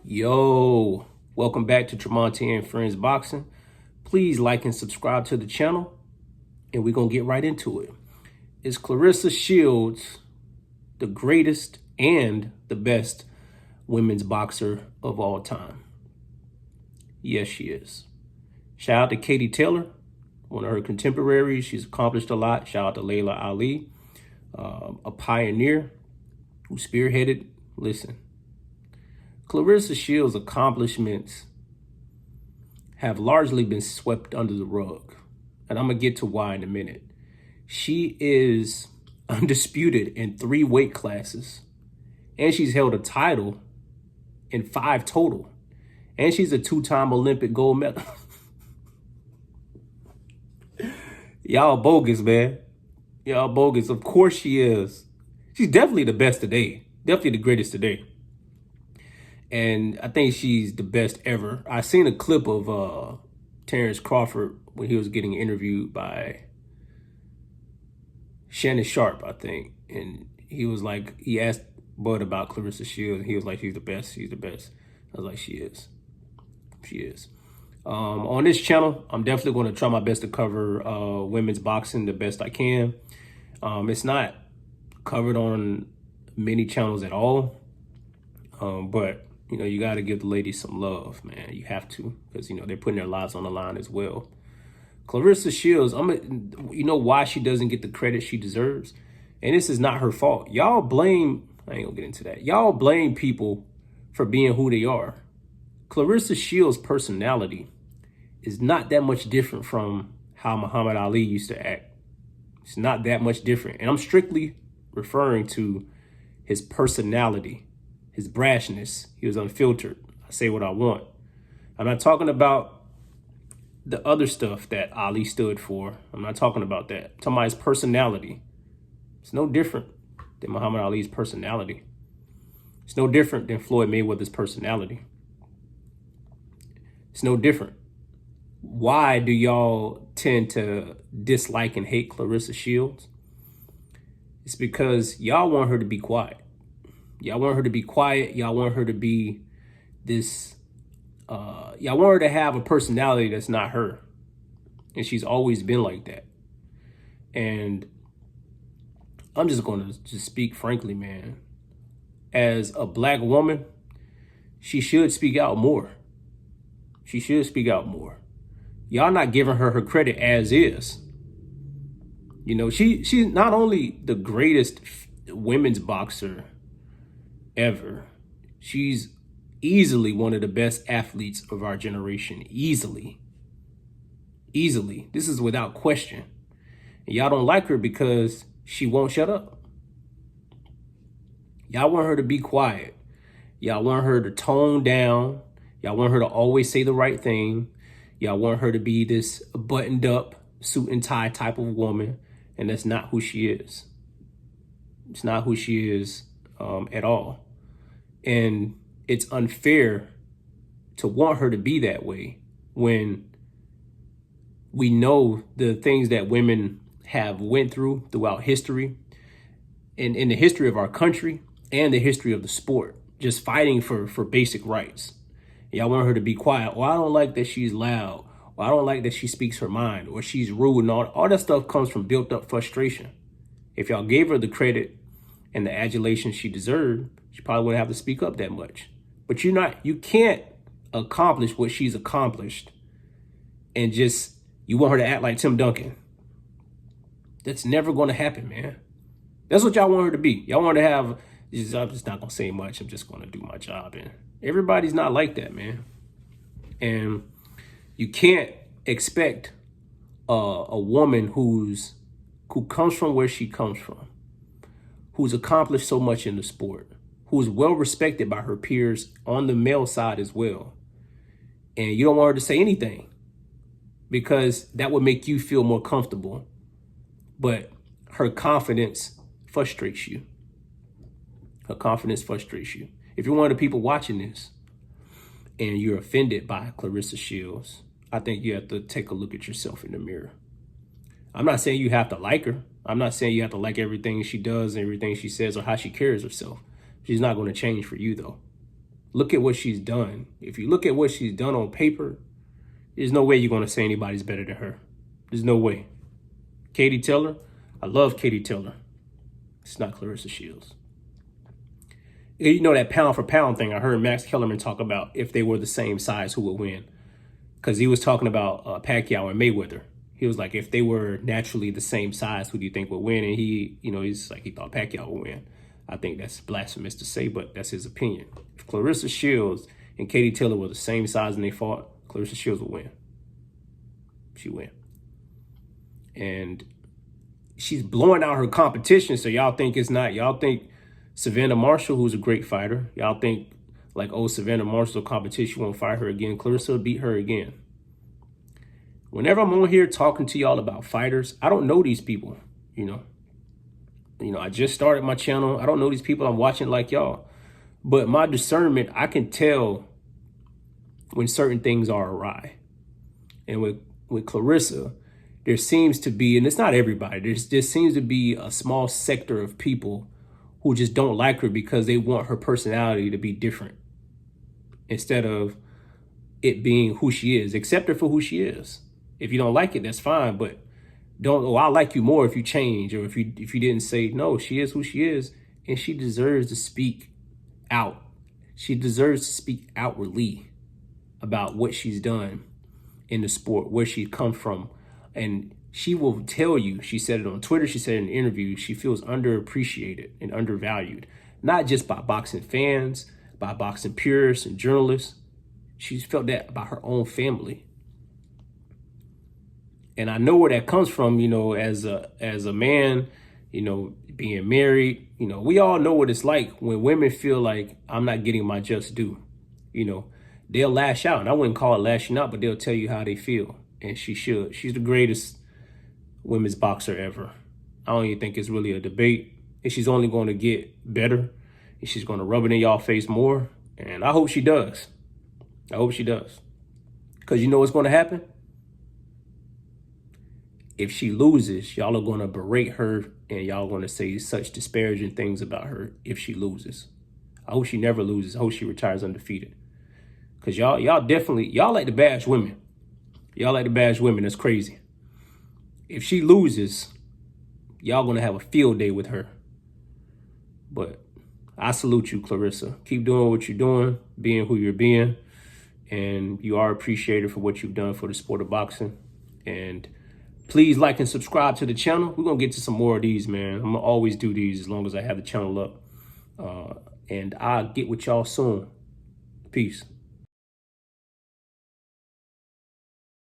Yo, welcome back to Tromonteandfriendsboxing. Please like and subscribe to the channel, and we're going to get right into it. Is Claressa Shields the greatest and the best women's boxer of all time? Yes, she is. Shout out to Katie Taylor, one of her contemporaries. She's accomplished a lot. Shout out to Layla Ali, a pioneer who spearheaded. Listen, Claressa Shields' accomplishments have largely been swept under the rug, and I'm going to get to why in a minute. She is undisputed in 3 weight classes, and she's held a title in 5 total, and she's a 2-time Olympic gold medal. Y'all bogus, man. Y'all bogus. Of course she is. She's definitely the best today. Definitely the greatest today. And I think she's the best ever. I seen a clip of Terrence Crawford when he was getting interviewed by Shannon Sharp, I think. And he was like, he asked Bud about Claressa Shields, and he was like, she's the best, she's the best. I was like, she is. She is. On this channel, I'm definitely going to try my best to cover women's boxing the best I can. It's not covered on many channels at all, but you know, you got to give the ladies some love, man. You have to, because, you know, they're putting their lives on the line as well. Claressa Shields, you know why she doesn't get the credit she deserves? And this is not her fault. Y'all blame, I ain't gonna get into that. Y'all blame people for being who they are. Claressa Shields' personality is not that much different from how Muhammad Ali used to act. It's not that much different. And I'm strictly referring to his personality. His brashness. He was unfiltered. I say what I want. I'm not talking about the other stuff that Ali stood for. I'm not talking about that. I'm talking about his personality. It's no different than Muhammad Ali's personality. It's no different than Floyd Mayweather's personality. It's no different. Why do y'all tend to dislike and hate Claressa Shields? It's because y'all want her to be quiet. Y'all want her to be quiet. Y'all want her to be this, y'all want her to have a personality that's not her. And she's always been like that. And I'm just going to just speak frankly, man. As a black woman, she should speak out more. She should speak out more. Y'all not giving her credit as is. You know, she's not only the greatest women's boxer ever. She's easily one of the best athletes of our generation. Easily. Easily. This is without question. And y'all don't like her because she won't shut up. Y'all want her to be quiet. Y'all want her to tone down. Y'all want her to always say the right thing. Y'all want her to be this buttoned up suit and tie type of woman. And that's not who she is. It's not who she is at all. And it's unfair to want her to be that way when we know the things that women have went through throughout history, in the history of our country and the history of the sport, just fighting for basic rights. Y'all want her to be quiet. Or I don't like that she's loud. Or I don't like that she speaks her mind, or she's rude, and all that stuff comes from built up frustration. If y'all gave her the credit and the adulation she deserved, she probably wouldn't have to speak up that much. But you can't accomplish what she's accomplished and just, you want her to act like Tim Duncan. That's never going to happen, man. That's what y'all want her to be. Y'all want her to have, I'm just not going to say much. I'm just going to do my job. And everybody's not like that, man. And you can't expect a woman who comes from where she comes from, who's accomplished so much in the sport, who's well respected by her peers on the male side as well. And you don't want her to say anything because that would make you feel more comfortable. But her confidence frustrates you. Her confidence frustrates you. If you're one of the people watching this and you're offended by Claressa Shields, I think you have to take a look at yourself in the mirror. I'm not saying you have to like her. I'm not saying you have to like everything she does and everything she says or how she carries herself. She's not going to change for you, though. Look at what she's done. If you look at what she's done on paper, there's no way you're going to say anybody's better than her. There's no way. Katie Taylor, I love Katie Taylor. It's not Claressa Shields. You know that pound for pound thing, I heard Max Kellerman talk about if they were the same size, who would win. Because he was talking about Pacquiao and Mayweather. He was like, if they were naturally the same size, who do you think would win? And he, he's like, he thought Pacquiao would win. I think that's blasphemous to say, but that's his opinion. If Claressa Shields and Katie Taylor were the same size and they fought, Claressa Shields would win. She win. And she's blowing out her competition, so y'all think it's not. Y'all think Savannah Marshall, who's a great fighter, y'all think like, oh, Savannah Marshall competition won't fight her again. Claressa will beat her again. Whenever I'm on here talking to y'all about fighters, I don't know these people, I just started my channel. I don't know these people. I'm watching like y'all. But my discernment, I can tell when certain things are awry. And with Claressa, there seems to be, and it's not everybody, there seems to be a small sector of people who just don't like her because they want her personality to be different instead of it being who she is. Accept her for who she is. If you don't like it, that's fine, but don't, I like you more if you change, or if you didn't say, no, she is who she is, and she deserves to speak out. She deserves to speak outwardly about what she's done in the sport, where she comes from. And she will tell you, she said it on Twitter, she said it in an interview, she feels underappreciated and undervalued, not just by boxing fans, by boxing purists and journalists. She's felt that about her own family. And I know where that comes from, as a man, being married, we all know what it's like when women feel like I'm not getting my just due. They'll lash out, and I wouldn't call it lashing out, but they'll tell you how they feel. And she should. She's the greatest women's boxer ever. I don't even think it's really a debate. And she's only going to get better. And she's going to rub it in y'all face more. And I hope she does. I hope she does. Because you know what's going to happen? If she loses, y'all are going to berate her and y'all are going to say such disparaging things about her if she loses. I hope she never loses. I hope she retires undefeated. Because y'all like to bash women. Y'all like to bash women. That's crazy. If she loses, y'all going to have a field day with her. But I salute you, Claressa. Keep doing what you're doing, being who you're being. And you are appreciated for what you've done for the sport of boxing. And please like and subscribe to the channel. We're going to get to some more of these, man. I'm going to always do these as long as I have the channel up. And I'll get with y'all soon. Peace.